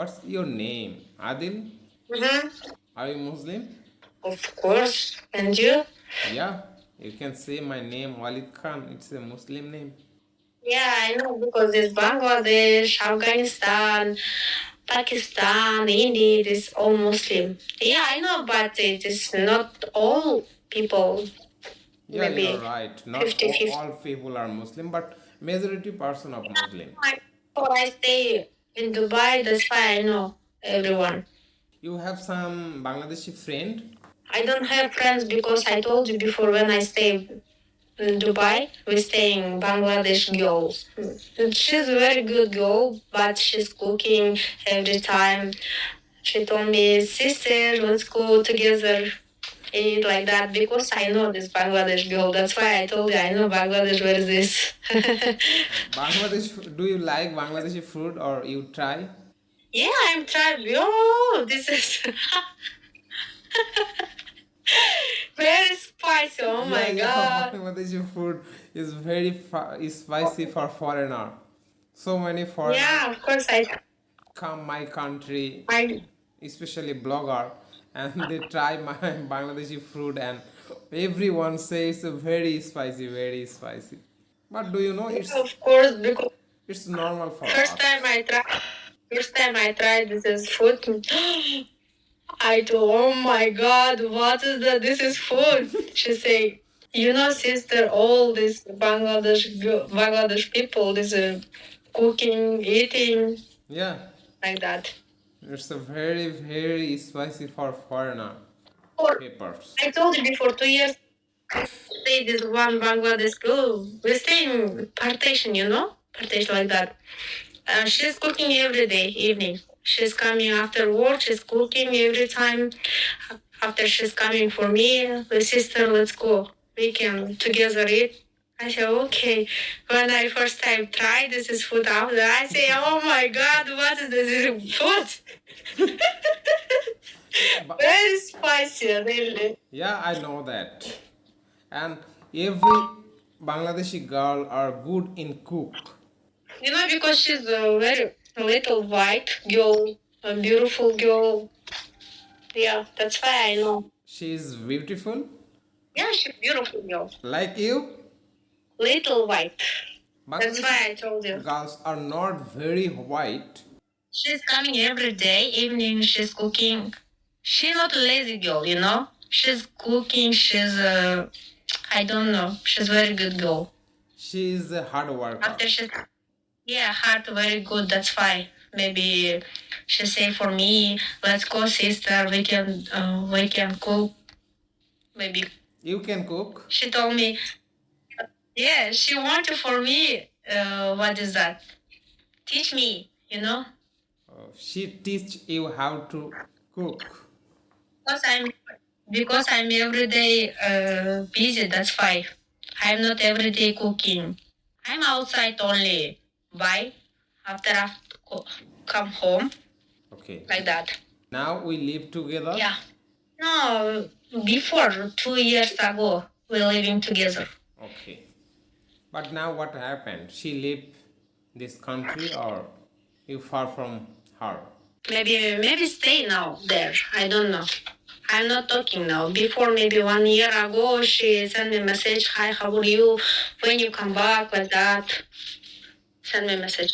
What's your name? Adil? Mm-hmm. Are you Muslim? Of course. And you? Yeah, you can say my name Walid Khan. It's a Muslim name. Yeah, I know because there's Bangladesh, Afghanistan, Pakistan, India, it's all Muslim. Yeah, I know, but it is not all people. Yeah, you're Maybe right. Not 50-50. all people are Muslim, but majority person of Muslim. Before I stay in Dubai, that's why I know everyone. You have some Bangladeshi friend? I don't have friends because I told you before when I stay in Dubai, we stay in Bangladesh girls. She's a very good girl, but she's cooking every time. She told me, sister, let's go together eat like that because I know this Bangladesh girl. That's why I told you I know Bangladesh. Where is this? Bangladesh, do you like Bangladeshi food or you try? Yeah, I'm trying. Oh, this is very spicy. Oh Yeah, my yeah, god. Bangladeshi food is very is spicy for foreigner. So many foreigner Yeah, of course I. come my country, I especially blogger, and they try my Bangladeshi food, and everyone says it's very spicy, very spicy. But do you know yeah, of course because it's normal for first time us. I tried. First time I tried this is food. I told, oh my god, what is that? This is food. She say, you know, sister, all this Bangladesh people, this cooking, eating, Yeah, like that. it's a very, very spicy for foreigner Or peppers. I told you before 2 years, I stayed this one Bangladesh girl. We stay in partition, you know, partition like that. She's cooking every day, evening. She's coming after work. She's cooking every time. After she's coming for me, the sister, let's go. We can together eat. I said, okay. When I first time tried this is food after, I say, oh my God, what is this food? But Very spicy, really. yeah, I know that. And every Bangladeshi girl are good in cook. You know, because she's a very little white girl, a beautiful girl. Yeah, that's why I know. She is beautiful, Yeah, she's beautiful girl. like you. Little white. That's Bangladeshi why I told you. girls are not very white. She's coming every day, evening she's cooking. She's not a lazy girl, you know? She's cooking, I don't know, she's very good girl. She is a hard worker. After she's, yeah, heart very good, that's why. Maybe she say for me, let's go sister, we can cook. Maybe. You can cook. She told me, yeah, she wanted for me, what is that? Teach me, you know? She teach you how to cook. Because I'm every day busy. That's why I'm not every day cooking. I'm outside only. Bye. After I come home Okay. like that. Now we live together. Yeah. No, before 2 years ago we living together. Okay. But now what happened? She left this country or you far from her? Maybe stay now there. I don't know. I'm not talking now. Before maybe 1 year ago, she sent me a message. Hi, how are you? When you come back, like that. Send me a message.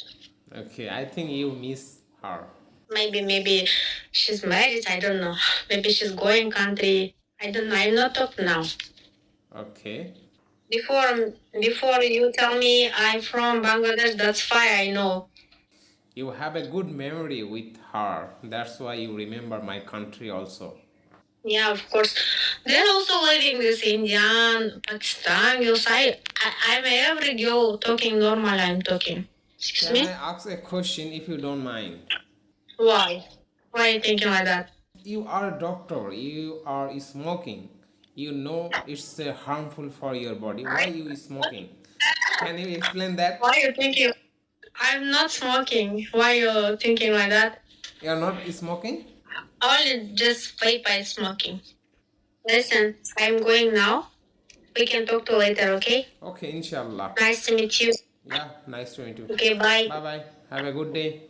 Okay, I think you miss her. Maybe she's married. I don't know. Maybe she's going country. I don't know. I'm not talking now. Okay. Before you tell me I'm from Bangladesh, that's fine. I know. You have a good memory with her. That's why you remember my country also. Yeah, of course. They're also living this Indian, Pakistan. I'm every girl talking normal. I'm talking. Excuse Can I me. ask a question if you don't mind? Why? Why are you thinking like that? You are a doctor, you are smoking. You know it's harmful for your body. Why you smoking? Can you explain that? Why are you thinking? I'm not smoking. Why are you thinking like that? You are not smoking? Only just vape by smoking. Listen, I'm going now. We can talk to later, okay? Okay, inshallah. Nice to meet you. Yeah, nice to meet you. Okay, bye. Bye bye. Have a good day.